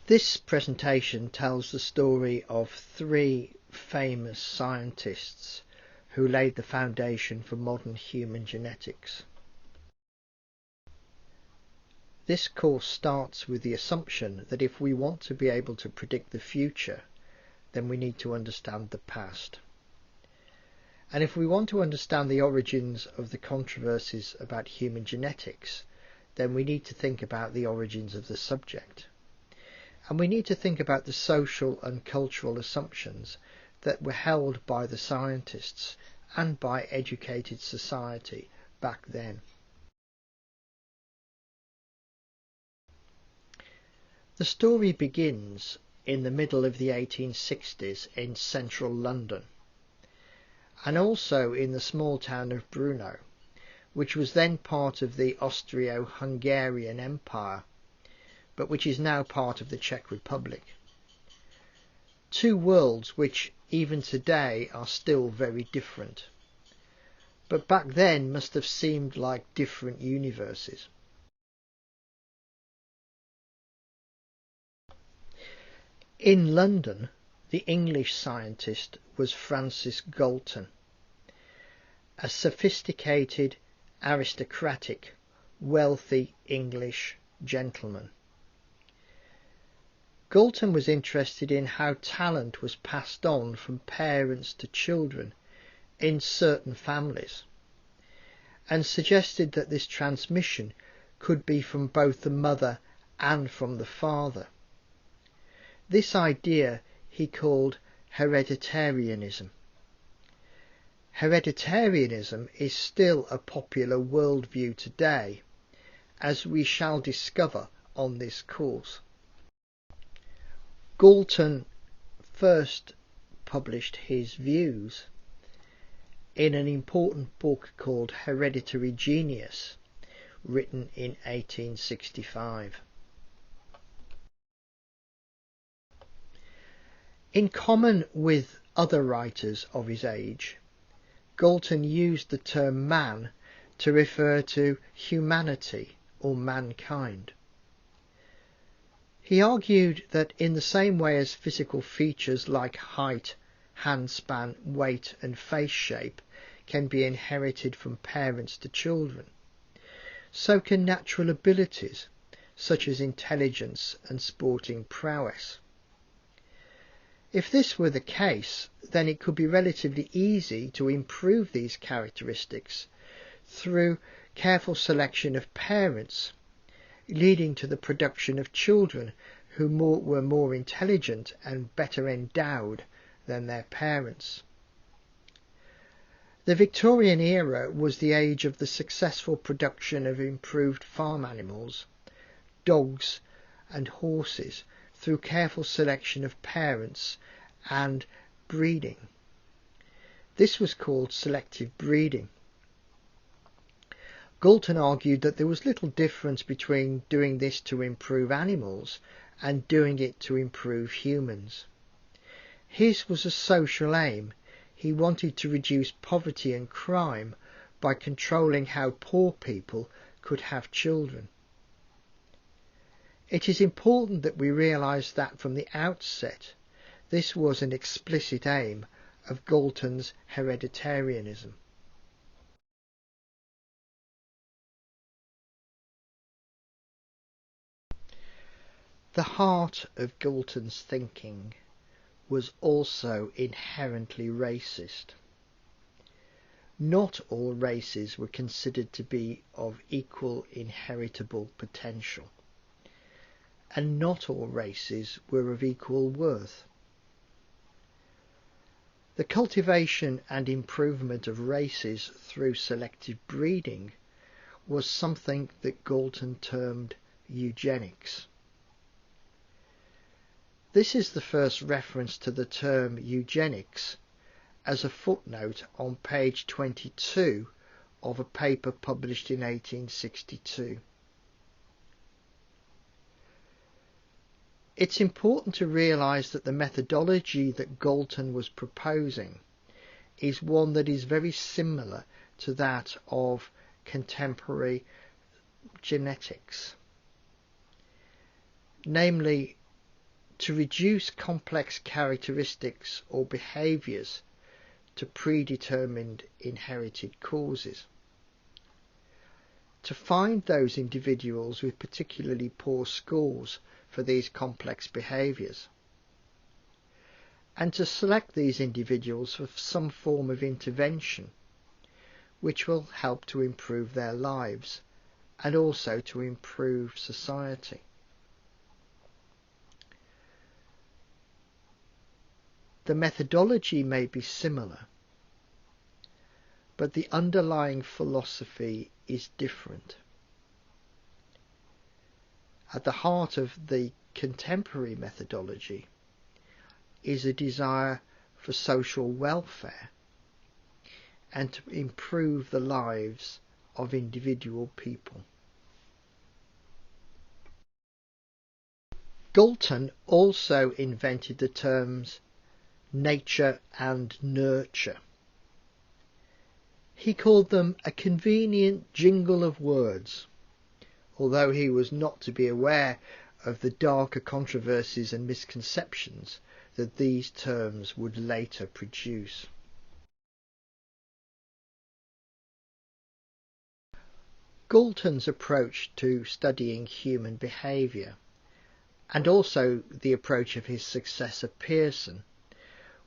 This presentation tells the story of three famous scientists who laid the foundation for modern human genetics. This course starts with the assumption that if we want to be able to predict the future, then we need to understand the past. And if we want to understand the origins of the controversies about human genetics, then we need to think about the origins of the subject. And we need to think about the social and cultural assumptions that were held by the scientists and by educated society back then. The story begins in the middle of the 1860s in central London, and also in the small town of Brno, which was then part of the Austro-Hungarian Empire, but which is now part of the Czech Republic. Two worlds which even today are still very different, but back then must have seemed like different universes. In London, the English scientist was Francis Galton, a sophisticated, aristocratic, wealthy English gentleman. Galton was interested in how talent was passed on from parents to children in certain families, and suggested that this transmission could be from both the mother and from the father. This idea he called hereditarianism. Hereditarianism is still a popular worldview today, as we shall discover on this course. Galton first published his views in an important book called Hereditary Genius, written in 1865. In common with other writers of his age, Galton used the term man to refer to humanity or mankind. He argued that in the same way as physical features like height, handspan, weight and face shape can be inherited from parents to children, so can natural abilities such as intelligence and sporting prowess. If this were the case, then it could be relatively easy to improve these characteristics through careful selection of parents, leading to the production of children who were more intelligent and better endowed than their parents. The Victorian era was the age of the successful production of improved farm animals, dogs and horses, through careful selection of parents and breeding. This was called selective breeding. Galton argued that there was little difference between doing this to improve animals and doing it to improve humans. His was a social aim. He wanted to reduce poverty and crime by controlling how poor people could have children. It is important that we realise that from the outset this was an explicit aim of Galton's hereditarianism. The heart of Galton's thinking was also inherently racist. Not all races were considered to be of equal inheritable potential, and not all races were of equal worth. The cultivation and improvement of races through selective breeding was something that Galton termed eugenics. This is the first reference to the term eugenics as a footnote on page 22 of a paper published in 1862. It's important to realise that the methodology that Galton was proposing is one that is very similar to that of contemporary genetics. Namely, to reduce complex characteristics or behaviours to predetermined inherited causes, to find those individuals with particularly poor scores for these complex behaviours, and to select these individuals for some form of intervention which will help to improve their lives and also to improve society. The methodology may be similar, but the underlying philosophy is different. At the heart of the contemporary methodology is a desire for social welfare and to improve the lives of individual people. Galton also invented the terms nature and nurture. He called them a convenient jingle of words, although he was not to be aware of the darker controversies and misconceptions that these terms would later produce. Galton's approach to studying human behaviour, and also the approach of his successor Pearson,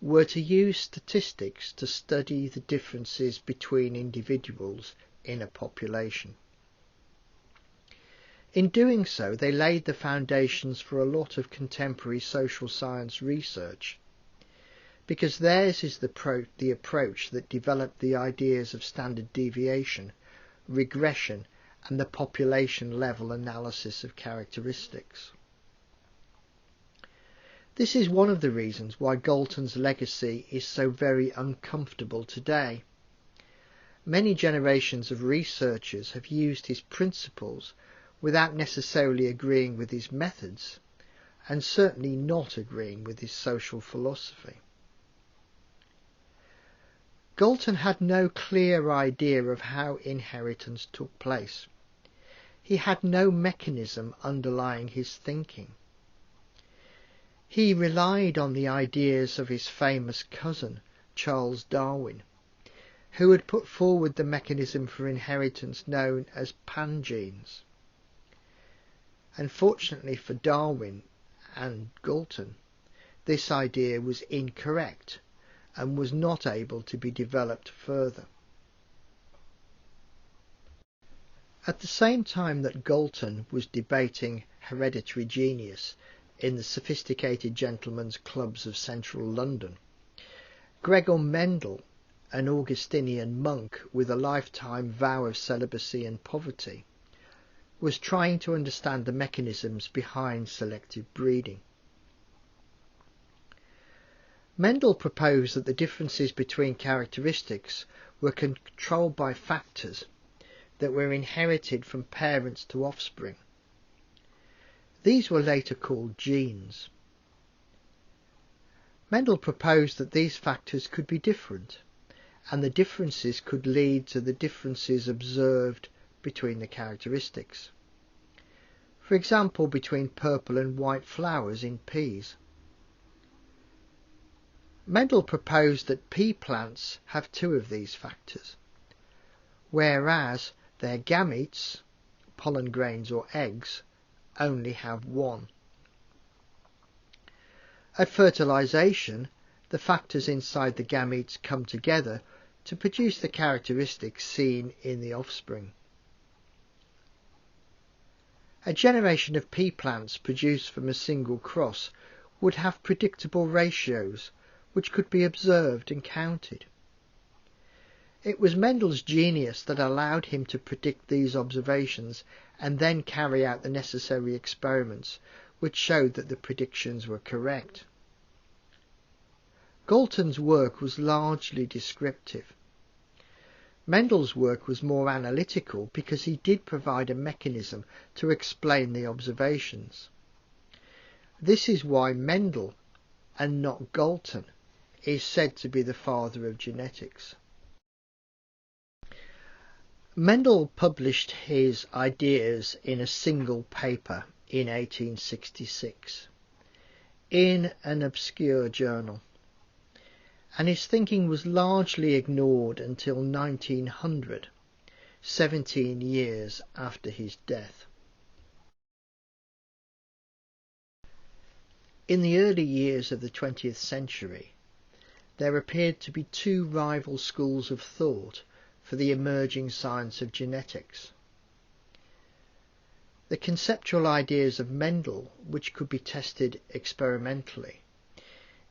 were to use statistics to study the differences between individuals in a population. In doing so, they laid the foundations for a lot of contemporary social science research, because theirs is the approach that developed the ideas of standard deviation, regression, and the population level analysis of characteristics. This is one of the reasons why Galton's legacy is so very uncomfortable today. Many generations of researchers have used his principles without necessarily agreeing with his methods, and certainly not agreeing with his social philosophy. Galton had no clear idea of how inheritance took place. He had no mechanism underlying his thinking. He relied on the ideas of his famous cousin, Charles Darwin, who had put forward the mechanism for inheritance known as pangenes. Unfortunately for Darwin and Galton, this idea was incorrect and was not able to be developed further. At the same time that Galton was debating hereditary genius in the sophisticated gentlemen's clubs of central London, Gregor Mendel, an Augustinian monk with a lifetime vow of celibacy and poverty, was trying to understand the mechanisms behind selective breeding. Mendel proposed that the differences between characteristics were controlled by factors that were inherited from parents to offspring. These were later called genes. Mendel proposed that these factors could be different, and the differences could lead to the differences observed between the characteristics. For example, between purple and white flowers in peas. Mendel proposed that pea plants have two of these factors, whereas their gametes, pollen grains or eggs, only have one. At fertilization, the factors inside the gametes come together to produce the characteristics seen in the offspring. A generation of pea plants produced from a single cross would have predictable ratios which could be observed and counted. It was Mendel's genius that allowed him to predict these observations and then carry out the necessary experiments which showed that the predictions were correct. Galton's work was largely descriptive. Mendel's work was more analytical because he did provide a mechanism to explain the observations. This is why Mendel, and not Galton, is said to be the father of genetics. Mendel published his ideas in a single paper in 1866. in an obscure journal, and his thinking was largely ignored until 1900, 17 years after his death. In the early years of the 20th century, there appeared to be two rival schools of thought for the emerging science of genetics. The conceptual ideas of Mendel, which could be tested experimentally,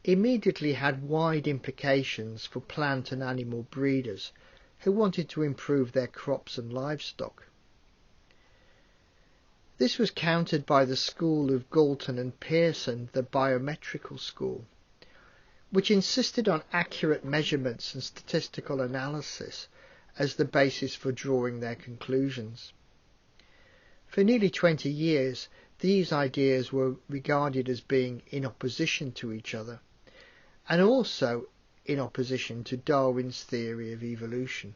immediately had wide implications for plant and animal breeders who wanted to improve their crops and livestock. This was countered by the school of Galton and Pearson, the biometrical school, which insisted on accurate measurements and statistical analysis as the basis for drawing their conclusions. For nearly 20 years, these ideas were regarded as being in opposition to each other, and also in opposition to Darwin's theory of evolution.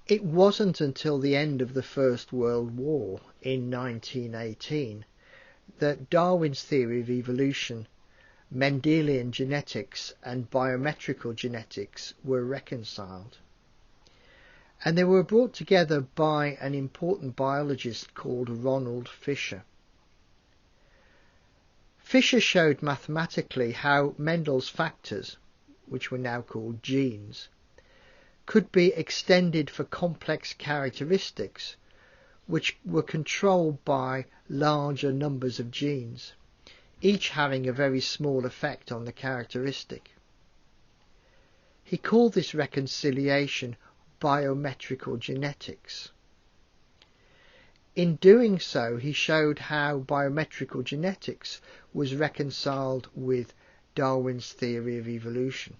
It wasn't until the end of the First World War in 1918 that Darwin's theory of evolution, Mendelian genetics and biometrical genetics were reconciled. And they were brought together by an important biologist called Ronald Fisher. Fisher showed mathematically how Mendel's factors, which were now called genes, could be extended for complex characteristics which were controlled by larger numbers of genes, each having a very small effect on the characteristic. He called this reconciliation biometrical genetics. In doing so, he showed how biometrical genetics was reconciled with Darwin's theory of evolution.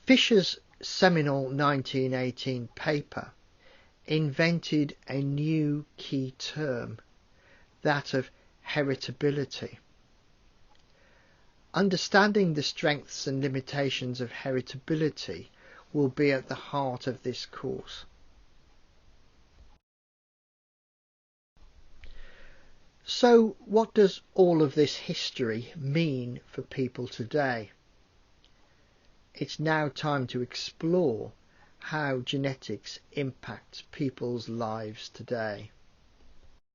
Fisher's seminal 1918 paper invented a new key term, that of heritability. Understanding the strengths and limitations of heritability will be at the heart of this course. So, what does all of this history mean for people today? It's now time to explore how genetics impacts people's lives today.